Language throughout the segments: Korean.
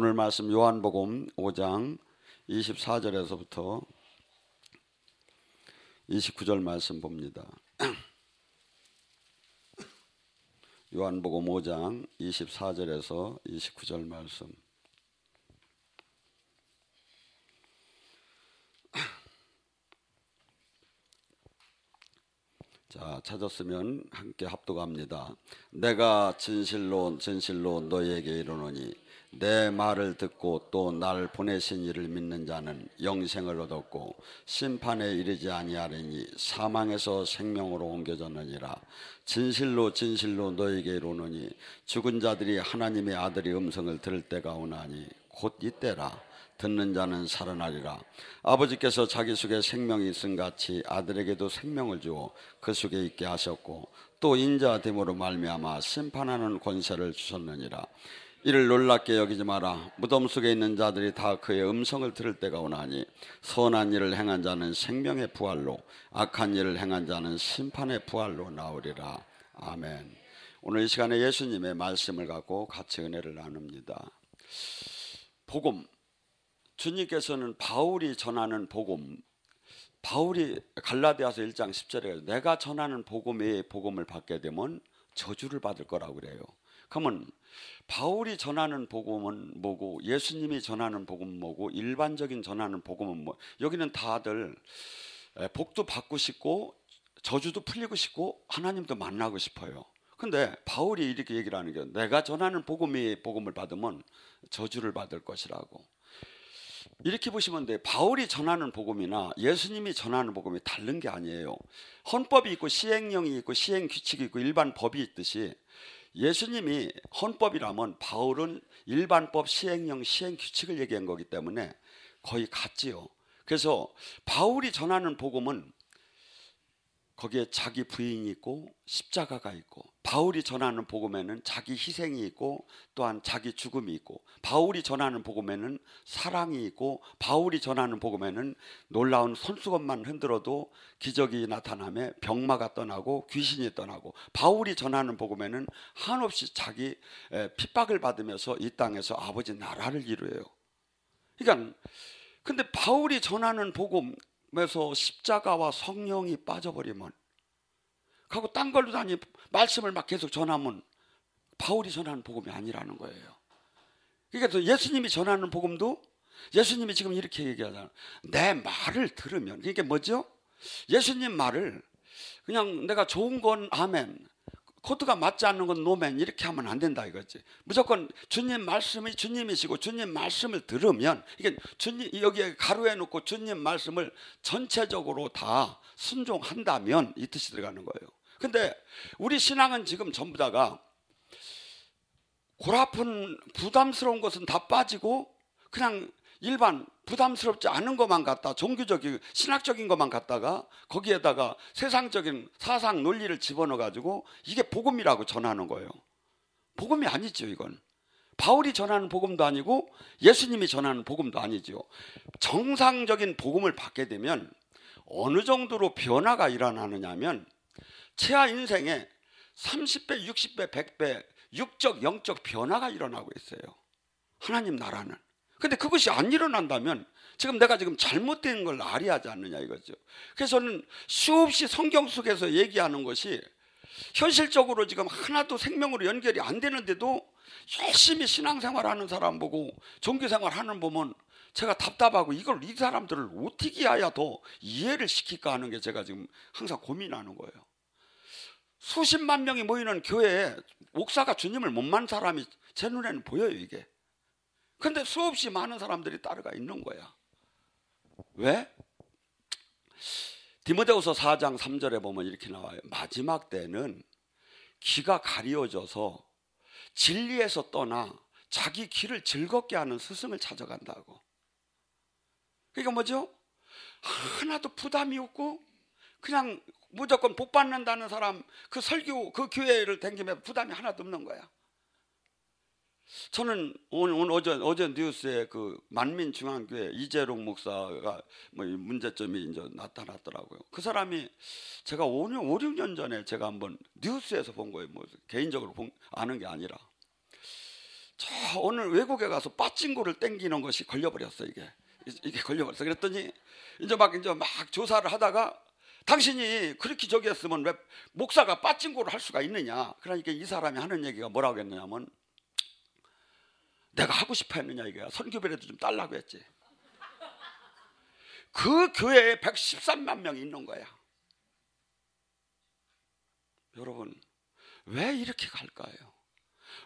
오늘 말씀 요한복음 5장 24절에서부터 29절 말씀 봅니다. 요한복음 5장 24절에서 29절 말씀. 자, 찾았으면 함께 합독합니다. 내가 진실로 진실로 너희에게 이르노니 내 말을 듣고 또 날 보내신 이를 믿는 자는 영생을 얻었고 심판에 이르지 아니하리니 사망에서 생명으로 옮겨졌느니라. 진실로 진실로 너희에게 이르노니 죽은 자들이 하나님의 아들의 음성을 들을 때가 오나니 곧 이때라. 듣는 자는 살아나리라. 아버지께서 자기 속에 생명이 있음 같이 아들에게도 생명을 주어 그 속에 있게 하셨고 또 인자됨으로 말미암아 심판하는 권세를 주셨느니라. 이를 놀랍게 여기지 마라. 무덤 속에 있는 자들이 다 그의 음성을 들을 때가 오나니 선한 일을 행한 자는 생명의 부활로 악한 일을 행한 자는 심판의 부활로 나오리라. 아멘. 오늘 이 시간에 예수님의 말씀을 갖고 같이 은혜를 나눕니다. 복음, 주님께서는 바울이 전하는 복음, 바울이 갈라디아서 1장 10절에 내가 전하는 복음의 복음을 받게 되면 저주를 받을 거라고 그래요. 그러면 바울이 전하는 복음은 뭐고 예수님이 전하는 복음은 뭐고 일반적인 전하는 복음은 뭐? 여기는 다들 복도 받고 싶고 저주도 풀리고 싶고 하나님도 만나고 싶어요. 근데 바울이 이렇게 얘기를 하는 게 내가 전하는 복음의 복음을 받으면 저주를 받을 것이라고. 이렇게 보시면 돼. 바울이 전하는 복음이나 예수님이 전하는 복음이 다른 게 아니에요. 헌법이 있고 시행령이 있고 시행 규칙이 있고 일반 법이 있듯이 예수님이 헌법이라면 바울은 일반법, 시행령, 시행 규칙을 얘기한 거기 때문에 거의 같지요. 그래서 바울이 전하는 복음은 거기에 자기 부인이 있고 십자가가 있고, 바울이 전하는 복음에는 자기 희생이 있고 또한 자기 죽음이 있고, 바울이 전하는 복음에는 사랑이 있고, 바울이 전하는 복음에는 놀라운 손수건만 흔들어도 기적이 나타나며 병마가 떠나고 귀신이 떠나고, 바울이 전하는 복음에는 한없이 자기 핍박을 받으면서 이 땅에서 아버지 나라를 이루어요. 그러니까 근데 바울이 전하는 복음에서 십자가와 성령이 빠져버리면, 하고 딴 걸로 다니 말씀을 막 계속 전하면 바울이 전하는 복음이 아니라는 거예요. 그러니까 예수님이 전하는 복음도 예수님이 지금 이렇게 얘기하잖아요. 내 말을 들으면, 그러니까 뭐죠? 예수님 말을 그냥 내가 좋은 건 아멘, 코드가 맞지 않는 건 노멘, 이렇게 하면 안 된다 이거지. 무조건 주님 말씀이 주님이시고 주님 말씀을 들으면, 이게 주님 여기에 가로해 놓고 주님 말씀을 전체적으로 다 순종한다면 이 뜻이 들어가는 거예요. 근데 우리 신앙은 지금 전부 다가 골아픈 부담스러운 것은 다 빠지고 그냥 일반 부담스럽지 않은 것만 갖다, 종교적인 신학적인 것만 갖다가 거기에다가 세상적인 사상 논리를 집어넣어 가지고 이게 복음이라고 전하는 거예요. 복음이 아니죠. 이건 바울이 전하는 복음도 아니고 예수님이 전하는 복음도 아니죠. 정상적인 복음을 받게 되면 어느 정도로 변화가 일어나느냐면 최하 인생에 30배, 60배, 100배 육적, 영적 변화가 일어나고 있어요. 하나님 나라는. 근데 그것이 안 일어난다면 지금 내가 지금 잘못된 걸 알아야지 않느냐 이거죠. 그래서 저는 수없이 성경 속에서 얘기하는 것이 현실적으로 지금 하나도 생명으로 연결이 안 되는데도 열심히 신앙생활하는 사람 보고 종교생활 하는 보면 제가 답답하고 이걸 이 사람들을 어떻게 해야 더 이해를 시킬까 하는 게 제가 지금 항상 고민하는 거예요. 수십만 명이 모이는 교회에 목사가 주님을 못 만난 사람이 제 눈에는 보여요 이게. 근데 수없이 많은 사람들이 따라가 있는 거야. 왜? 디모데후서 4장 3절에 보면 이렇게 나와요. 마지막 때는 귀가 가리워져서 진리에서 떠나 자기 귀를 즐겁게 하는 스승을 찾아간다고. 그러니까 뭐죠? 하나도 부담이 없고 그냥 무조건 복 받는다는 사람, 그 설교, 그 교회를 다니면 부담이 하나도 없는 거야. 저는 오늘 어제 뉴스에 그 만민중앙교회 이재롱 목사가 뭐 문제점이 이제 나타났더라고요. 그 사람이 제가 5, 6년 전에 제가 한번 뉴스에서 본 거예요. 뭐 개인적으로 아는 게 아니라. 저 오늘 외국에 가서 빠찡구를 땡기는 것이 걸려버렸어. 이게 걸려버렸어. 그랬더니 이제 막 조사를 하다가 당신이 그렇게 저기 했으면 왜 목사가 빠찡구를 할 수가 있느냐. 그러니까 이 사람이 하는 얘기가 뭐라고 했느냐면 내가 하고 싶어 했느냐 이거야. 선교비라도 좀 달라고 했지. 그 교회에 113만 명이 있는 거야. 여러분 왜 이렇게 갈까요?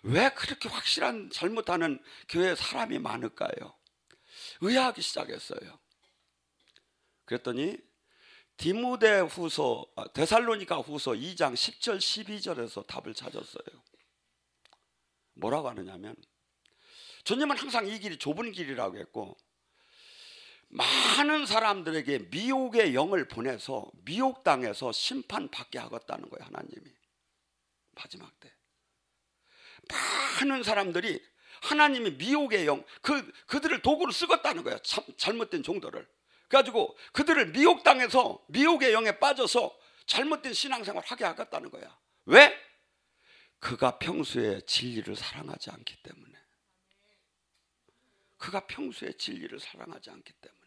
왜 그렇게 확실한 잘못하는 교회에 사람이 많을까요? 의아하기 시작했어요. 그랬더니 데살로니가 후서 2장 10절 12절에서 답을 찾았어요. 뭐라고 하느냐면 주님은 항상 이 길이 좁은 길이라고 했고 많은 사람들에게 미혹의 영을 보내서 미혹당해서 심판받게 하겠다는 거예요. 하나님이 마지막 때 많은 사람들이 하나님이 미혹의 영 그들을 도구로 쓰겠다는 거예요. 잘못된 종들을. 그래가지고 그들을 미혹당해서 미혹의 영에 빠져서 잘못된 신앙생활을 하게 하겠다는 거야. 왜? 그가 평소에 진리를 사랑하지 않기 때문에. 그가 평소에 진리를 사랑하지 않기 때문에.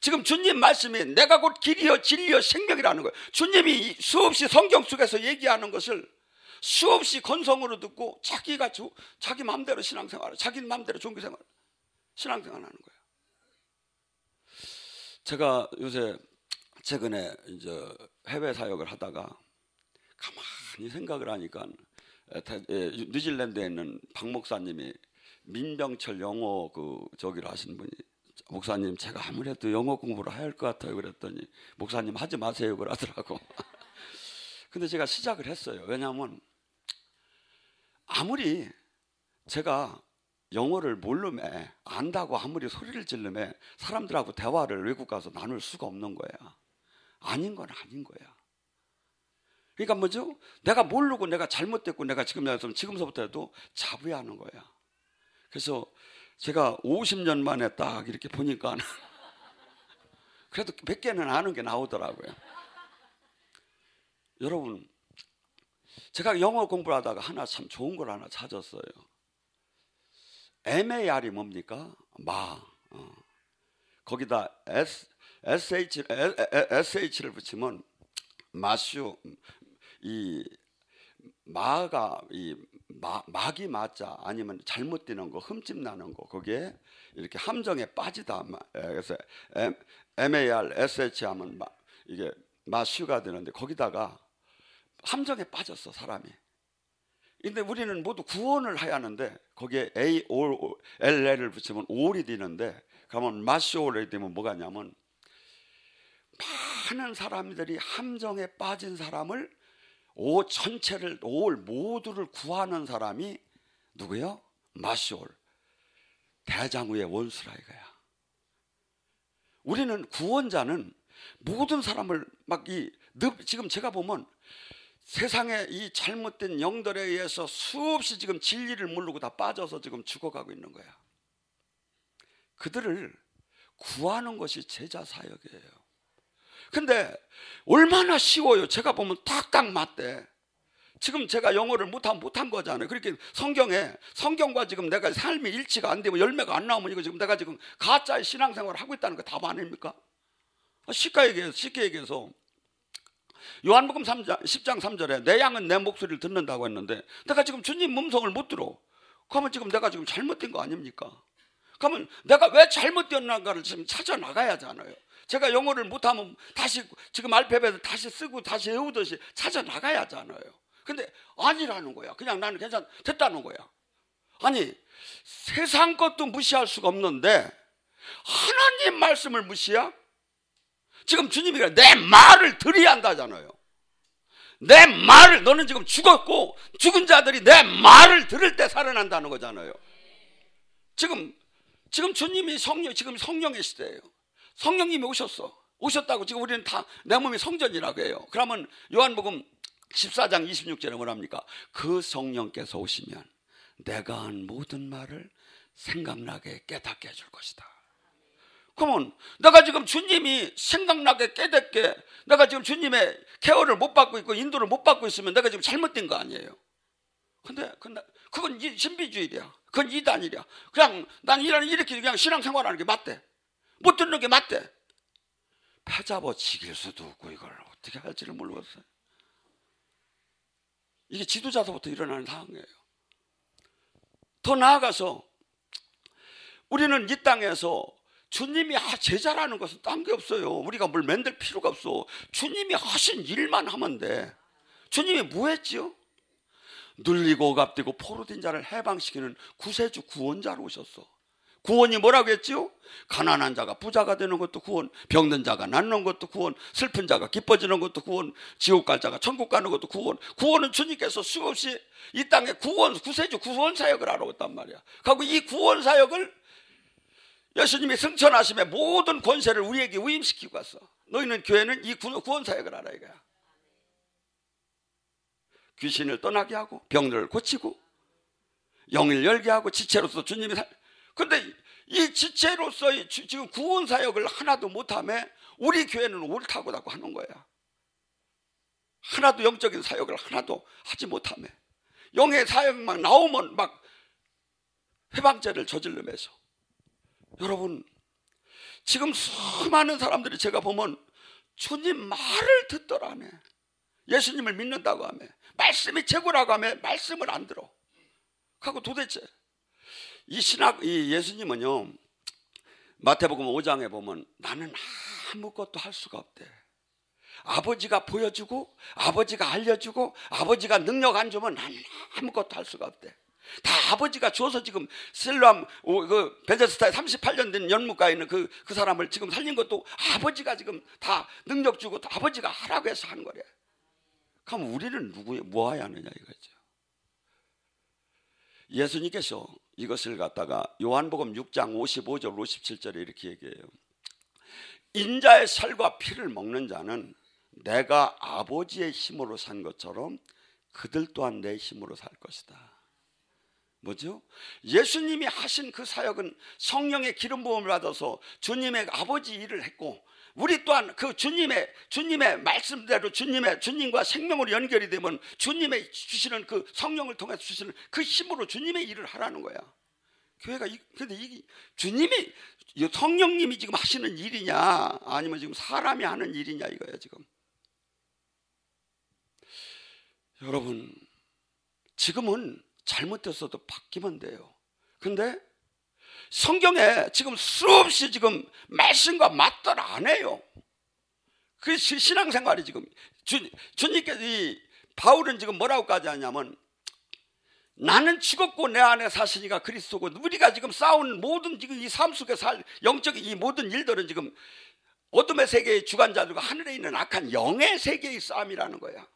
지금 주님 말씀이 내가 곧 길이요 진리요 생명이라는 거예요. 주님이 수없이 성경 속에서 얘기하는 것을 수없이 건성으로 듣고 자기 마음대로 신앙생활을, 자기 마음대로 종교생활을, 신앙생활을 하는 거예요. 제가 요새 최근에 이제 해외 사역을 하다가 가만히 생각을 하니까 뉴질랜드에 있는 박 목사님이 민병철 영어 저기를 하시는 분이 목사님 제가 아무래도 영어 공부를 해야 할 것 같아요. 그랬더니 목사님 하지 마세요 그러더라고. 근데 제가 시작을 했어요. 왜냐하면 아무리 제가 영어를 모르면 안다고 아무리 소리를 지르면 사람들하고 대화를 외국 가서 나눌 수가 없는 거야. 아닌 건 아닌 거야. 그러니까 뭐죠? 내가 모르고 내가 잘못됐고 내가 지금서부터 해도 자부하는 거야. 그래서 제가 50년 만에 딱 이렇게 보니까 그래도 몇 개는 아는 게 나오더라고요. 여러분 제가 영어 공부를 하다가 하나 참 좋은 걸 하나 찾았어요. MAR이 뭡니까? 거기다 SH를 붙이면 마슈 막이 맞자 아니면 잘못 되는 거 흠집 나는 거 거기에 이렇게 함정에 빠지다. 그래서 MAR SH 하면 이게 마슈가 되는데 거기다가 함정에 빠졌어 사람이. 근데 우리는 모두 구원을 해야 하는데 거기에 ALL을 붙이면 올이 되는데 그러면 마쇼올이 되면 뭐가 냐면 많은 사람들이 함정에 빠진 사람을 전체를 모두를 구하는 사람이 누구요? 마쇼올 대장우의 원수라 이거야. 우리는 구원자는 모든 사람을 지금 제가 보면 세상에 이 잘못된 영들에 의해서 수없이 지금 진리를 모르고 다 빠져서 지금 죽어가고 있는 거야. 그들을 구하는 것이 제자 사역이에요. 근데 얼마나 쉬워요. 제가 보면 딱딱 맞대. 지금 제가 영어를 못한 거잖아요. 그렇게 성경과 지금 내가 삶이 일치가 안 되고 열매가 안 나오면 이거 지금 내가 지금 가짜의 신앙생활을 하고 있다는 거 답 아닙니까? 쉽게 얘기해서 요한복음 10장 3절에 내 양은 내 목소리를 듣는다고 했는데 내가 지금 주님 음성을 못 들어. 그러면 지금 내가 지금 잘못된 거 아닙니까? 그러면 내가 왜 잘못되었는가를 지금 찾아 나가야 하잖아요. 제가 영어를 못하면 다시 지금 알파벳을 다시 쓰고 다시 외우듯이 찾아 나가야 하잖아요. 근데 아니라는 거야. 그냥 나는 됐다는 거야. 아니 세상 것도 무시할 수가 없는데 하나님 말씀을 무시야? 지금 주님이 내 말을 들어야 한다잖아요. 내 말을 너는 지금 죽었고 죽은 자들이 내 말을 들을 때 살아난다는 거잖아요. 지금 주님이 지금 성령의 시대예요. 성령님이 오셨다고 지금 우리는 다 내 몸이 성전이라고 해요. 그러면 요한복음 14장 26절에 뭐랍니까? 그 성령께서 오시면 내가 한 모든 말을 생각나게 깨닫게 해줄 것이다. 그러면 내가 지금 주님이 생각나게 깨닫게 내가 지금 주님의 케어를 못 받고 있고 인도를 못 받고 있으면 내가 지금 잘못된 거 아니에요? 근데 그건 신비주의야. 그건 이단이야. 그냥 난 이렇게 그냥 신앙생활하는 게 맞대. 못 듣는 게 맞대. 패잡아 지길 수도 없고 이걸 어떻게 할지를 모르겠어요. 이게 지도자서부터 일어나는 상황이에요. 더 나아가서 우리는 이 땅에서 주님이 제자라는 것은 딴 게 없어요. 우리가 뭘 만들 필요가 없어. 주님이 하신 일만 하면 돼. 주님이 뭐 했지요? 눌리고 갑디고 포로된 자를 해방시키는 구세주 구원자로 오셨어. 구원이 뭐라고 했지요? 가난한 자가 부자가 되는 것도 구원, 병든 자가 낫는 것도 구원, 슬픈 자가 기뻐지는 것도 구원, 지옥 갈 자가 천국 가는 것도 구원. 구원은 주님께서 수없이 이 땅에 구세주 구원 사역을 하러 왔단 말이야. 그리고 이 구원 사역을 예수님이 승천하심에 모든 권세를 우리에게 위임시키고 갔어. 너희는 교회는 이 구원 사역을 하라 이거야. 귀신을 떠나게 하고 병들을 고치고 영을 열게 하고 지체로서 주님이 근데 이 지체로서의 지금 구원 사역을 하나도 못하며 우리 교회는 옳다고라고 하는 거야. 하나도 영적인 사역을 하나도 하지 못하며 영의 사역만 나오면 막 회방죄를 저질르면서. 여러분, 지금 수많은 사람들이 제가 보면 주님 말을 듣더라며. 예수님을 믿는다고 하며 말씀이 최고라고 하며 말씀을 안 들어. 하고 도대체 이 예수님은요, 마태복음 5장에 보면 나는 아무것도 할 수가 없대. 아버지가 보여주고 아버지가 알려주고 아버지가 능력 안 주면 나는 아무것도 할 수가 없대. 다 아버지가 줘서 지금 실로암 베데스다에 38년 된 연못가에 있는 그 사람을 지금 살린 것도 아버지가 지금 다 능력 주고 또 아버지가 하라고 해서 한 거래. 그럼 우리는 뭐 해야 하느냐 이거죠. 예수님께서 이것을 갖다가 요한복음 6장 55절 57절에 이렇게 얘기해요. 인자의 살과 피를 먹는 자는 내가 아버지의 힘으로 산 것처럼 그들 또한 내 힘으로 살 것이다. 뭐죠? 예수님이 하신 그 사역은 성령의 기름 부음을 받아서 주님의 아버지 일을 했고, 우리 또한 그 주님의 말씀대로 주님과 생명으로 연결이 되면 주님의 주시는 그 성령을 통해서 주시는 그 힘으로 주님의 일을 하라는 거야. 교회가 근데 이 주님이 성령님이 지금 하시는 일이냐 아니면 지금 사람이 하는 일이냐 이거야 지금. 여러분, 지금은 잘못됐어도 바뀌면 돼요. 근데 성경에 지금 수없이 지금 말씀과 맞들 안 해요. 그 신앙생활이 지금 주님께서 바울은 지금 뭐라고까지 하냐면 나는 죽었고 내 안에 사시니가 그리스도고, 우리가 지금 싸운 모든 지금 이 삶 속에 영적인 이 모든 일들은 지금 어둠의 세계의 주관자들과 하늘에 있는 악한 영의 세계의 싸움이라는 거야.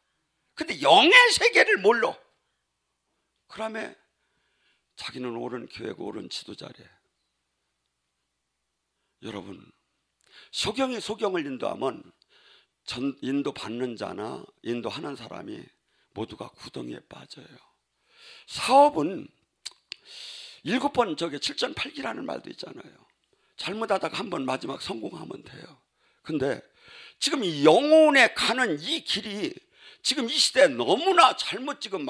근데 영의 세계를 몰라. 그러면 자기는 옳은 교회고 옳은 지도자래. 여러분, 소경이 소경을 인도하면 인도받는 자나 인도하는 사람이 모두가 구덩이에 빠져요. 사업은 7번 7전 8기라는 말도 있잖아요. 잘못하다가 한 번 마지막 성공하면 돼요. 근데 지금 이 영혼에 가는 이 길이 지금 이 시대에 너무나 잘못 지금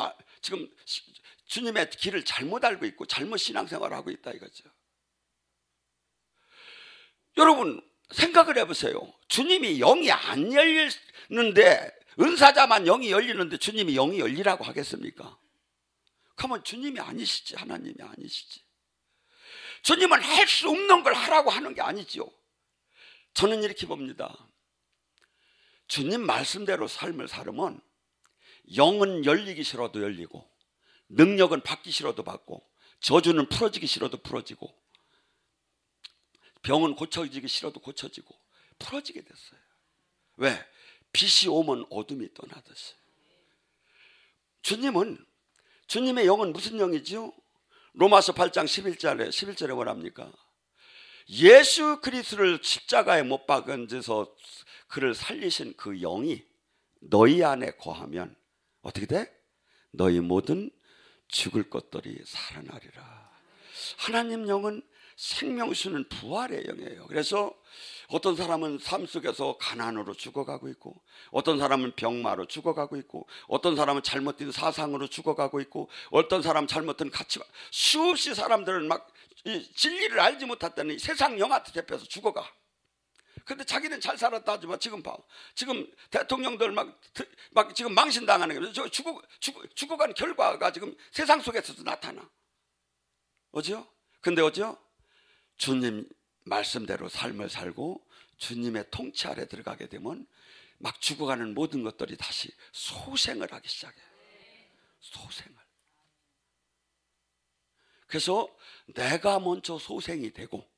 주님의 길을 잘못 알고 있고 잘못 신앙생활을 하고 있다 이거죠. 여러분 생각을 해보세요. 주님이 영이 안 열리는데, 은사자만 영이 열리는데 주님이 영이 열리라고 하겠습니까? 그러면 주님이 아니시지, 하나님이 아니시지. 주님은 할 수 없는 걸 하라고 하는 게 아니죠. 저는 이렇게 봅니다. 주님 말씀대로 삶을 살으면 영은 열리기 싫어도 열리고, 능력은 받기 싫어도 받고, 저주는 풀어지기 싫어도 풀어지고, 병은 고쳐지기 싫어도 고쳐지고 풀어지게 됐어요. 왜? 빛이 오면 어둠이 떠나듯이. 주님의 영은 무슨 영이지요? 로마서 8장 11절에 뭐랍니까? 예수 그리스도를 십자가에 못 박은 데서 그를 살리신 그 영이 너희 안에 거하면 어떻게 돼? 너희 모든 죽을 것들이 살아나리라. 하나님 영은 생명수는 부활의 영이에요. 그래서 어떤 사람은 삶 속에서 가난으로 죽어가고 있고, 어떤 사람은 병마로 죽어가고 있고, 어떤 사람은 잘못된 사상으로 죽어가고 있고, 어떤 사람은 잘못된 가치관, 수없이 사람들은 막 진리를 알지 못했더니 세상 영한테 잡혀서 죽어가. 근데 자기는 잘 살았다 하지만 지금 봐, 지금 대통령들 막 지금 망신당하는 거예요. 죽어간 결과가 지금 세상 속에서도 나타나. 어죠? 근데 어죠? 주님 말씀대로 삶을 살고 주님의 통치 아래 들어가게 되면 막 죽어가는 모든 것들이 다시 소생을 하기 시작해요. 소생을. 그래서 내가 먼저 소생이 되고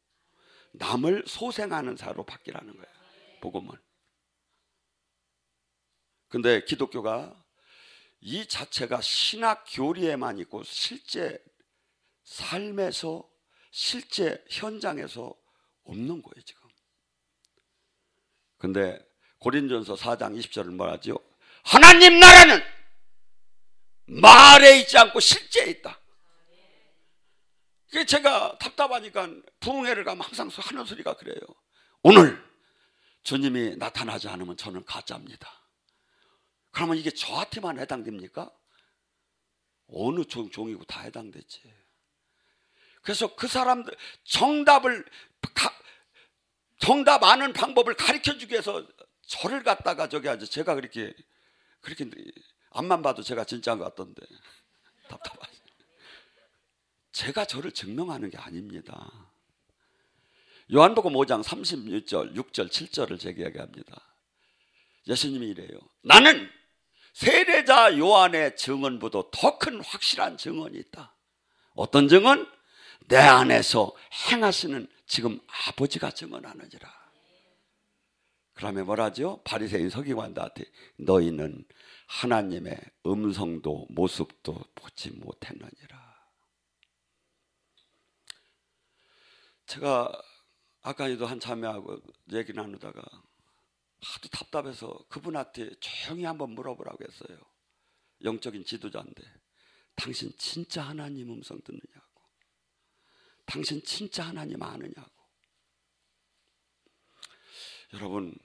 남을 소생하는 자로 바뀌라는 거예요, 복음은. 근데 기독교가 이 자체가 신학 교리에만 있고 실제 삶에서, 실제 현장에서 없는 거예요 지금. 근데 고린도전서 4장 20절을 뭐라죠? 하나님 나라는 말에 있지 않고 실제에 있다. 제가 답답하니까 부흥회를 가면 항상 하는 소리가 그래요. 오늘 주님이 나타나지 않으면 저는 가짜입니다. 그러면 이게 저한테만 해당됩니까? 어느 종이고 다 해당되지. 그래서 그 사람들 정답 아는 방법을 가르쳐주기 위해서 저를 갖다가 저기 하죠. 제가 그렇게 앞만 봐도 제가 진짜인 것 같던데 답답하지. 제가 저를 증명하는 게 아닙니다. 요한복음 5장 36절, 6절, 7절을 제가 이야기합니다. 예수님이 이래요. 나는 세례자 요한의 증언보다 더 큰 확실한 증언이 있다. 어떤 증언? 내 안에서 행하시는 지금 아버지가 증언하느니라. 그러면 뭐라죠? 바리새인 서기관들한테 너희는 하나님의 음성도 모습도 보지 못했느니라. 제가 아까도 한 자매하고 얘기 나누다가 하도 답답해서 그분한테 조용히 한번 물어보라고 했어요. 영적인 지도자인데 당신 진짜 하나님 음성 듣느냐고, 당신 진짜 하나님 아느냐고. 여러분,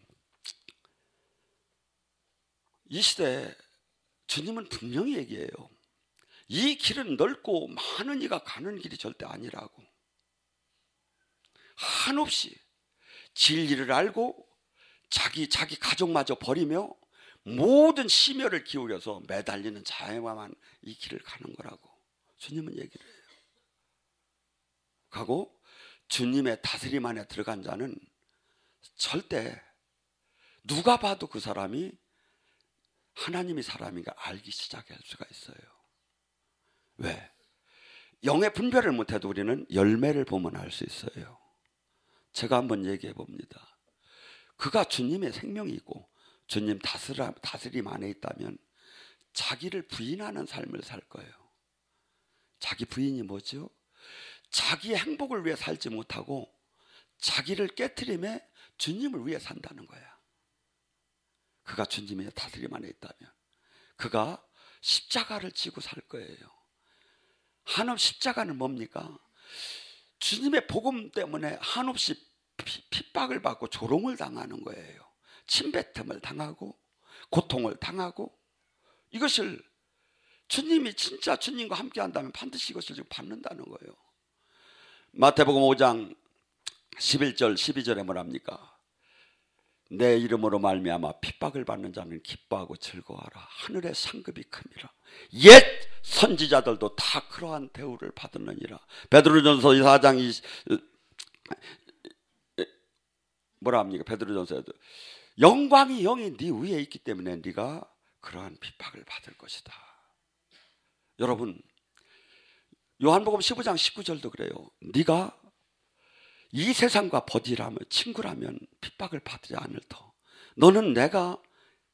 이 시대에 주님은 분명히 얘기해요. 이 길은 넓고 많은 이가 가는 길이 절대 아니라고. 한없이 진리를 알고 자기 가족마저 버리며 모든 심혈을 기울여서 매달리는 자에만 이 길을 가는 거라고 주님은 얘기를 해요. 가고 주님의 다스림 안에 들어간 자는 절대 누가 봐도 그 사람이 하나님이 사람인가 알기 시작할 수가 있어요. 왜? 영의 분별을 못해도 우리는 열매를 보면 알 수 있어요. 제가 한번 얘기해 봅니다. 그가 주님의 생명이고 주님 다스림 안에 있다면 자기를 부인하는 삶을 살 거예요. 자기 부인이 뭐죠? 자기의 행복을 위해 살지 못하고 자기를 깨트림에 주님을 위해 산다는 거야. 그가 주님의 다스림 안에 있다면 그가 십자가를 지고 살 거예요. 한없이 십자가는 뭡니까? 주님의 복음 때문에 한없이 핍박을 받고 조롱을 당하는 거예요. 침뱉음을 당하고 고통을 당하고, 이것을 주님이 진짜 주님과 함께 한다면 반드시 이것을 지금 받는다는 거예요. 마태복음 5장 11절 12절에 뭐랍니까? 내 이름으로 말미암아 핍박을 받는 자는 기뻐하고 즐거워하라. 하늘의 상급이 큽니다. 옛 선지자들도 다 그러한 대우를 받았느니라. 베드로전서 4장 뭐라 합니까? 베드로전서에도 영광이 영이 네 위에 있기 때문에 네가 그러한 핍박을 받을 것이다. 여러분, 요한복음 15장 19절도 그래요. 네가 이 세상과 버디라면 친구라면 핍박을 받지 않을 터. 너는 내가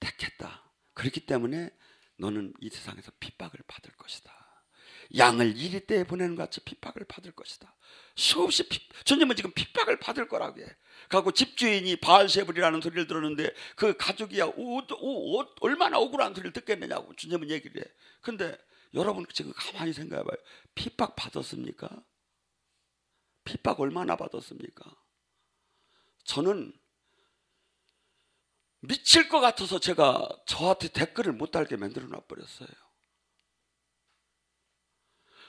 택했다. 그렇기 때문에 너는 이 세상에서 핍박을 받을 것이다. 양을 이리 때에 보내는 것 같이 핍박을 받을 것이다. 수없이 주님은 지금 핍박을 받을 거라고 해. 그리고 집주인이 바알세불이라는 소리를 들었는데 그 가족이야 얼마나 억울한 소리를 듣겠느냐고 주님은 얘기를 해. 근데 여러분 지금 가만히 생각해봐요. 핍박 받았습니까? 핍박 얼마나 받았습니까? 저는 미칠 것 같아서 제가 저한테 댓글을 못 달게 만들어 놔버렸어요.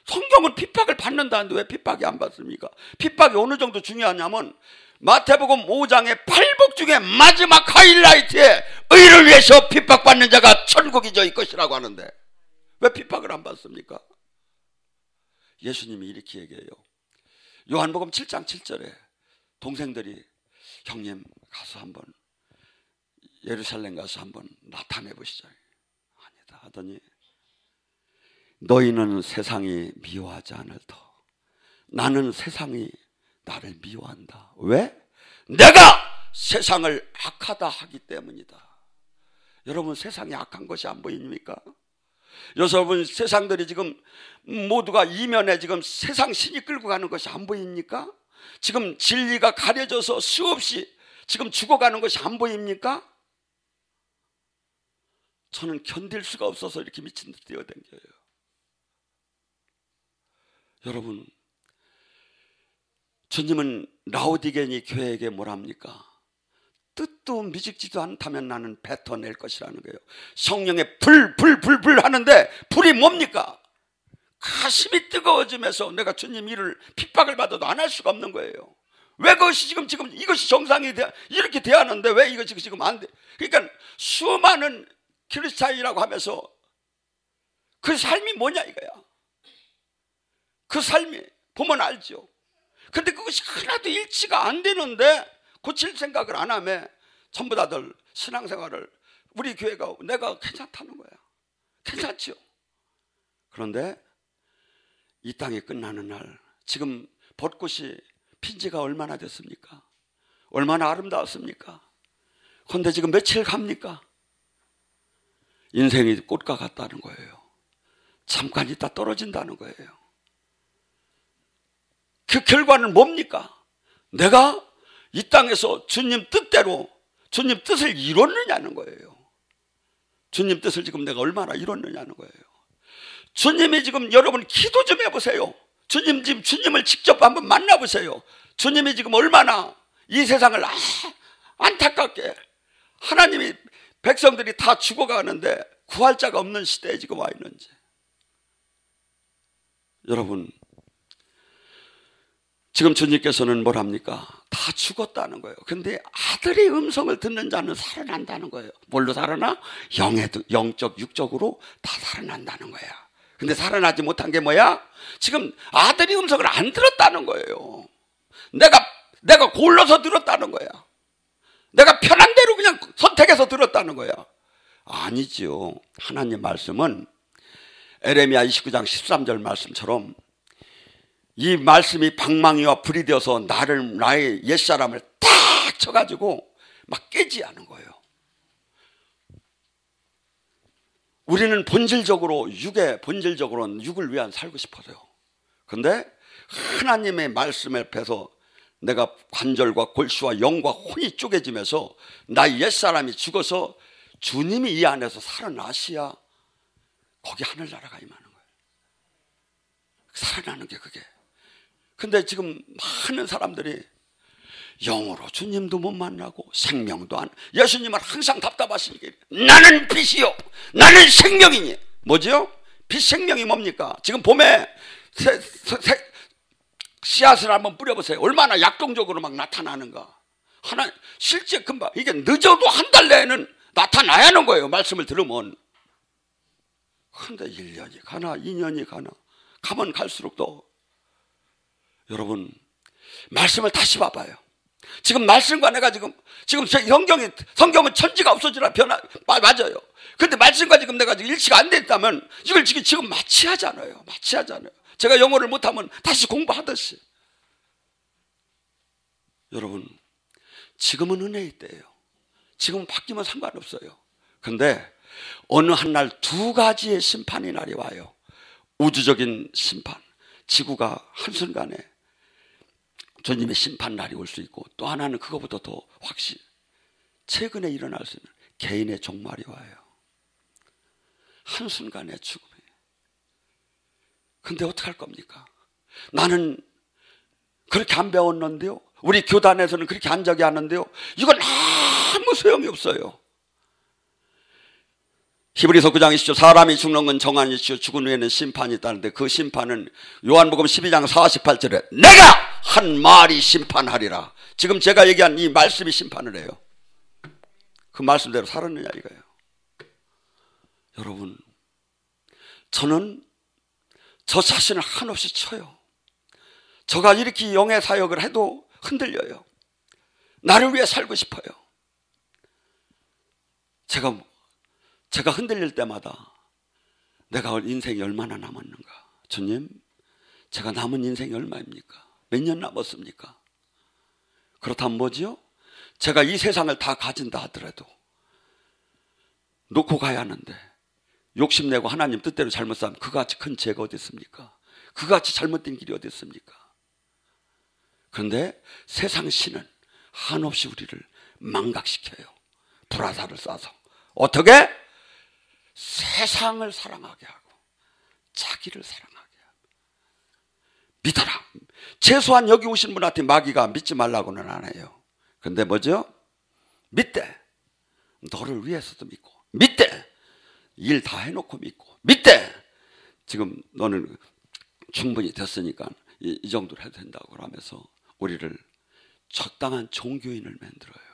성경은 핍박을 받는다는데 왜 핍박이 안 받습니까? 핍박이 어느 정도 중요하냐면 마태복음 5장의 팔복 중에 마지막 하이라이트에 의를 위해서 핍박받는 자가 천국이 저희 것이라고 하는데 왜 핍박을 안 받습니까? 예수님이 이렇게 얘기해요. 요한복음 7장 7절에 동생들이 형님 가서 한번 예루살렘 가서 한번 나타내 보시죠. 아니다 하더니 너희는 세상이 미워하지 않을 터 나는 세상이 나를 미워한다. 왜? 내가 세상을 악하다 하기 때문이다. 여러분 세상이 악한 것이 안 보입니까? 여러분 세상들이 지금 모두가 이면에 지금 세상 신이 끌고 가는 것이 안 보입니까? 지금 진리가 가려져서 수없이 지금 죽어가는 것이 안 보입니까? 저는 견딜 수가 없어서 이렇게 미친 듯 뛰어댕겨요. 여러분 주님은 라오디게니 교회에게 뭐랍니까? 뜻도 미직지도 않다면 나는 뱉어낼 것이라는 거예요. 성령의 불 하는데 불이 뭡니까? 가슴이 뜨거워지면서 내가 주님 일을 핍박을 받아도 안 할 수가 없는 거예요. 왜 그것이 지금 이것이 정상이 이렇게 대하는데 왜 이것이 지금 안 돼? 그러니까 수많은 크리스찬이라고 하면서 그 삶이 뭐냐 이거야. 그 삶이 보면 알죠. 근데 그것이 하나도 일치가 안 되는데 고칠 생각을 안 하면 전부 다들 신앙생활을 우리 교회가 내가 괜찮다는 거야. 괜찮죠. 그런데 이 땅이 끝나는 날 지금 벚꽃이 핀 지가 얼마나 됐습니까? 얼마나 아름다웠습니까? 그런데 지금 며칠 갑니까? 인생이 꽃과 같다는 거예요. 잠깐 있다 떨어진다는 거예요. 그 결과는 뭡니까? 내가 이 땅에서 주님 뜻대로 주님 뜻을 이뤘느냐는 거예요. 주님 뜻을 지금 내가 얼마나 이뤘느냐는 거예요. 주님이 지금 여러분 기도 좀 해보세요. 주님을 직접 한번 만나보세요. 주님이 지금 얼마나 이 세상을 안타깝게 하나님이 백성들이 다 죽어가는데 구할 자가 없는 시대에 지금 와 있는지. 여러분 지금 주님께서는 뭐랍니까? 다 죽었다는 거예요. 그런데 아들의 음성을 듣는 자는 살아난다는 거예요. 뭘로 살아나? 영적, 육적으로 다 살아난다는 거야. 근데 살아나지 못한 게 뭐야? 지금 아들의 음성을 안 들었다는 거예요. 내가 골라서 들었다는 거야. 내가 편한 대로 그냥 선택해서 들었다는 거야. 아니죠. 하나님 말씀은 에레미야 29장 13절 말씀처럼 이 말씀이 방망이와 불이 되어서 나의 옛사람을 딱 쳐가지고 막 깨지 않은 거예요. 우리는 본질적으로는 육을 위한 살고 싶어요. 그런데 하나님의 말씀 앞에서 내가 관절과 골수와 영과 혼이 쪼개지면서 나의 옛사람이 죽어서 주님이 이 안에서 살아나셔야 거기 하늘나라가 임하는 거예요. 살아나는 게 그게. 근데 지금 많은 사람들이 영으로 주님도 못 만나고 생명도 안. 예수님은 항상 답답하시니까 나는 빛이요 나는 생명이니. 뭐지요? 빛 생명이 뭡니까? 지금 봄에 씨앗을 한번 뿌려보세요. 얼마나 약동적으로 막 나타나는가. 실제 금방 이게 늦어도 한 달 내에는 나타나야 하는 거예요. 말씀을 들으면. 그런데 1년이 가나 2년이 가나 가면 갈수록 더. 여러분 말씀을 다시 봐봐요. 지금 말씀과 내가 지금 성경은 천지가 없어지라 맞아요. 근데 말씀과 지금 내가 지금 일치가 안 됐다면 이걸 지금 마취하잖아요. 제가 영어를 못하면 다시 공부하듯이. 여러분 지금은 은혜의 때예요. 지금은 바뀌면 상관없어요. 근데 어느 한 날 두 가지의 심판의 날이 와요. 우주적인 심판, 지구가 한순간에 주님의 심판 날이 올 수 있고, 또 하나는 그거보다 더 최근에 일어날 수 있는 개인의 종말이 와요. 한순간의 죽음이. 근데 어떡할 겁니까? 나는 그렇게 안 배웠는데요. 우리 교단에서는 그렇게 한 적이 않는데요. 이건 아무 소용이 없어요. 히브리서 9장 20절 사람이 죽는 건 정한이시요 죽은 후에는 심판이 있다는데 그 심판은 요한복음 12장 48절에 내가 한 말이 심판하리라. 지금 제가 얘기한 이 말씀이 심판을 해요. 그 말씀대로 살았느냐 이거예요. 여러분, 저는 저 자신을 한없이 쳐요. 저가 이렇게 영의 사역을 해도 흔들려요. 나를 위해 살고 싶어요. 제가 흔들릴 때마다 내가 인생이 얼마나 남았는가. 주님, 제가 남은 인생이 얼마입니까? 몇 년 남았습니까? 그렇다면 뭐지요? 제가 이 세상을 다 가진다 하더라도 놓고 가야 하는데 욕심내고 하나님 뜻대로 잘못 살면 그같이 큰 죄가 어디 있습니까? 그같이 잘못된 길이 어디 있습니까? 그런데 세상 신은 한없이 우리를 망각시켜요. 불화살을 쏴서. 어떻게? 세상을 사랑하게 하고 자기를 사랑하게 하고. 믿어라. 최소한 여기 오신 분한테 마귀가 믿지 말라고는 안 해요. 근데 뭐죠? 믿대. 너를 위해서도 믿고, 믿대. 일 다 해놓고 믿고, 믿대. 지금 너는 충분히 됐으니까 이 정도로 해도 된다고 하면서 우리를 적당한 종교인을 만들어요.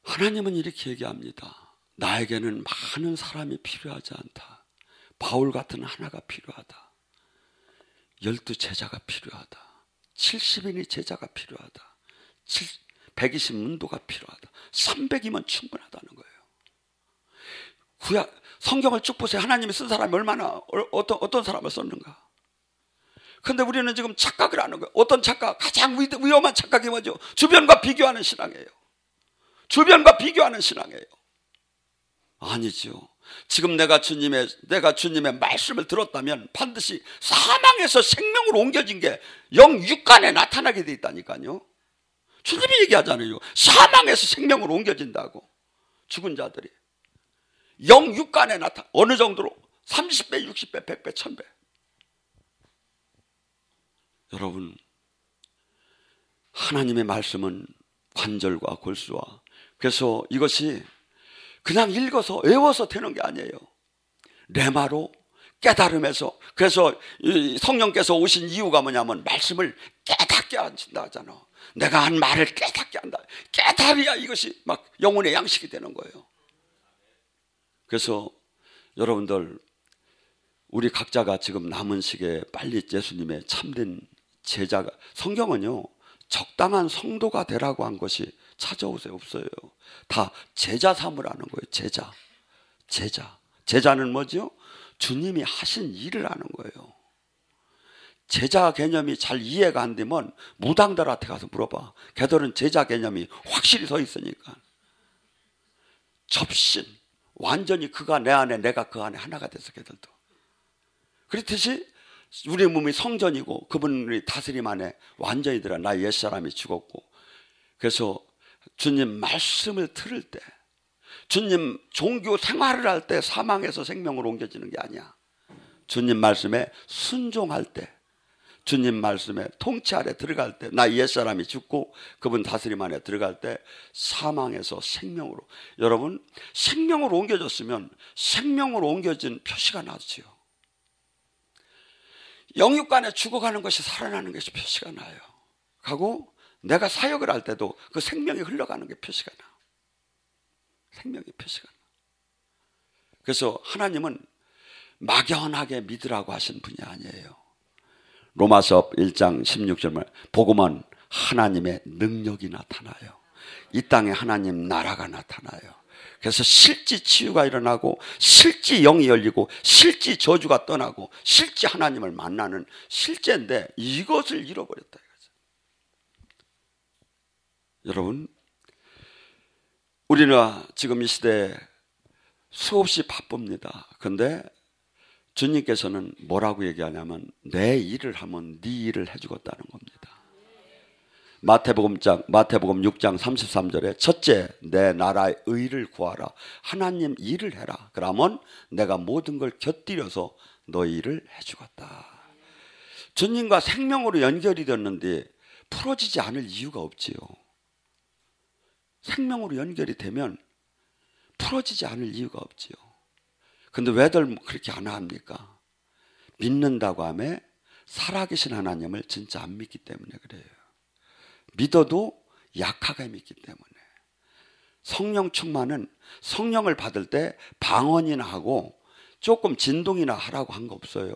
하나님은 이렇게 얘기합니다. 나에게는 많은 사람이 필요하지 않다. 바울 같은 하나가 필요하다. 12 제자가 필요하다. 70인의 제자가 필요하다. 120 문도가 필요하다. 300이면 충분하다는 거예요. 구약 성경을 쭉 보세요. 하나님이 쓴 사람이 얼마나 어떤 사람을 썼는가. 그런데 우리는 지금 착각을 하는 거예요. 어떤 착각? 가장 위험한 착각이 뭐죠? 주변과 비교하는 신앙이에요. 주변과 비교하는 신앙이에요. 아니죠. 지금 내가 주님의 말씀을 들었다면 반드시 사망에서 생명으로 옮겨진 게 영육간에 나타나게 돼 있다니까요. 주님이 얘기하잖아요. 사망에서 생명으로 옮겨진다고. 죽은 자들이 영육간에 나타. 어느 정도로? 30배, 60배, 100배, 1000배. 여러분, 하나님의 말씀은 관절과 골수와, 그래서 이것이 그냥 읽어서 외워서 되는 게 아니에요. 레마로 깨달음에서. 그래서 성령께서 오신 이유가 뭐냐면 말씀을 깨닫게 하신다 하잖아. 내가 한 말을 깨닫게 한다. 깨달아야 이것이 막 영혼의 양식이 되는 거예요. 그래서 여러분들, 우리 각자가 지금 남은 시기에 빨리 예수님의 참된 제자가, 성경은요 적당한 성도가 되라고 한 것이 찾아오세요 없어요. 다 제자 삼으라는 거예요. 제자는 뭐죠? 주님이 하신 일을 하는 거예요. 제자 개념이 잘 이해가 안 되면 무당들한테 가서 물어봐. 걔들은 제자 개념이 확실히 서 있으니까. 접신, 완전히 그가 내 안에 내가 그 안에 하나가 돼서 걔들도. 그렇듯이 우리 몸이 성전이고 그분이 다스림 안에 완전히 들어. 나 옛사람이 죽었고. 그래서 주님 말씀을 들을 때, 주님 종교 생활을 할 때 사망에서 생명으로 옮겨지는 게 아니야. 주님 말씀에 순종할 때, 주님 말씀에 통치 아래 들어갈 때, 나 옛사람이 죽고 그분 다스림 안에 들어갈 때 사망에서 생명으로. 여러분, 생명으로 옮겨졌으면 생명으로 옮겨진 표시가 나지요. 영육간에 죽어가는 것이 살아나는 것이 표시가 나요. 하고 내가 사역을 할 때도 그 생명이 흘러가는 게 표시가 나. 생명이 표시가 나. 그래서 하나님은 막연하게 믿으라고 하신 분이 아니에요. 로마서 1장 16절 말, 복음은 하나님의 능력이 나타나요. 이 땅에 하나님 나라가 나타나요. 그래서 실제 치유가 일어나고 실제 영이 열리고 실제 저주가 떠나고 실제 하나님을 만나는 실제인데 이것을 잃어버렸다 이거죠. 여러분, 우리는 지금 이 시대에 수없이 바쁩니다. 그런데 주님께서는 뭐라고 얘기하냐면 내 일을 하면 네 일을 해주겠다는 겁니다. 마태복음 6장 33절에 첫째, 내 나라의 의를 구하라. 하나님 일을 해라. 그러면 내가 모든 걸 곁들여서 너희 일을 해주겠다. 주님과 생명으로 연결이 됐는데 풀어지지 않을 이유가 없지요. 생명으로 연결이 되면 풀어지지 않을 이유가 없지요. 근데 왜들 그렇게 안 합니까? 믿는다고 하면 살아계신 하나님을 진짜 안 믿기 때문에 그래요. 믿어도 약하게 믿기 때문에. 성령 충만은 성령을 받을 때 방언이나 하고 조금 진동이나 하라고 한 거 없어요.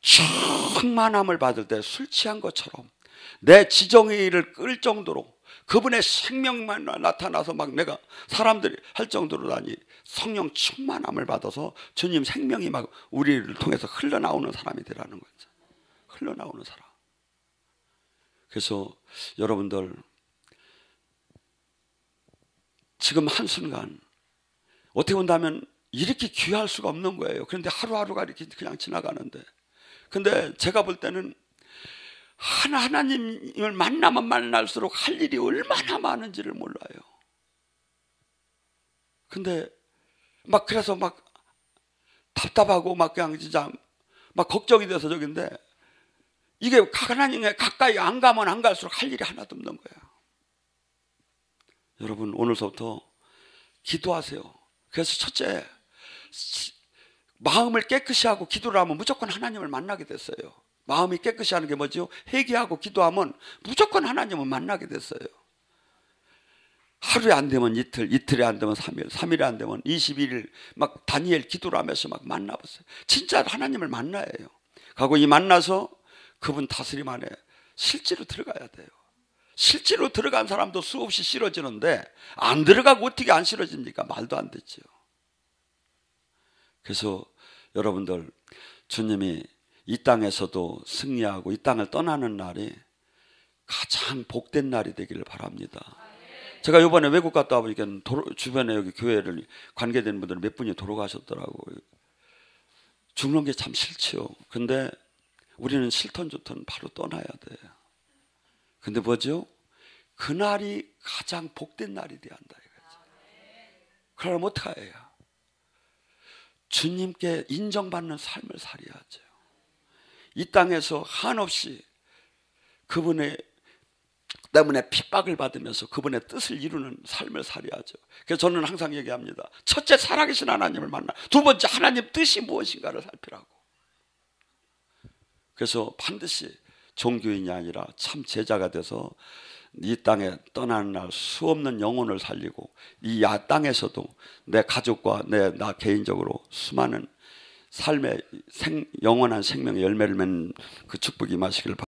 충만함을 받을 때 술 취한 것처럼 내 지정의를 끌 정도로 그분의 생명만 나타나서 막 내가 사람들이 할 정도로다니 성령 충만함을 받아서 주님 생명이 막 우리를 통해서 흘러나오는 사람이 되라는 거죠. 흘러나오는 사람. 그래서 여러분들 지금 한순간 어떻게 본다면 이렇게 귀할 수가 없는 거예요. 그런데 하루하루가 이렇게 그냥 지나가는데, 근데 제가 볼 때는 하나님을 만나면 만날수록 할 일이 얼마나 많은지를 몰라요. 근데 막 그래서 막 답답하고 막 그냥 진짜 막 걱정이 돼서 저긴데, 이게 하나님에 가까이 안 가면 안 갈수록 할 일이 하나도 없는 거예요. 여러분 오늘서부터 기도하세요. 그래서 첫째, 마음을 깨끗이 하고 기도를 하면 무조건 하나님을 만나게 됐어요. 마음이 깨끗이 하는 게 뭐죠? 회개하고 기도하면 무조건 하나님을 만나게 됐어요. 하루에 안 되면 이틀, 이틀에 안 되면 3일, 3일에 안 되면 21일 막 다니엘 기도를 하면서 막 만나봤어요. 진짜 하나님을 만나야 해요. 하고 이 만나서 그분 다스림 안에 실제로 들어가야 돼요. 실제로 들어간 사람도 수없이 싫어지는데 안 들어가고 어떻게 안 싫어집니까? 말도 안 되죠. 그래서 여러분들 주님이 이 땅에서도 승리하고 이 땅을 떠나는 날이 가장 복된 날이 되기를 바랍니다. 제가 이번에 외국 갔다 와보니까 주변에 여기 교회를 관계된 분들 몇 분이 돌아가셨더라고요. 죽는 게 참 싫지요. 근데 우리는 싫던 좋던 바로 떠나야 돼요. 근데 뭐죠? 그날이 가장 복된 날이 돼야 한다 이거죠. 그러면 어떻게 해요? 주님께 인정받는 삶을 살아야죠. 이 땅에서 한없이 그분의 때문에 핍박을 받으면서 그분의 뜻을 이루는 삶을 살아야죠. 그래서 저는 항상 얘기합니다. 첫째, 살아계신 하나님을 만나. 두 번째, 하나님 뜻이 무엇인가를 살피라고. 그래서 반드시 종교인이 아니라 참 제자가 돼서 이 땅에 떠나는 날 수없는 영혼을 살리고 이 땅에서도 내 가족과 나 개인적으로 수많은 삶의 영원한 생명의 열매를 맺는 그 축복이 임하시길 바랍니다.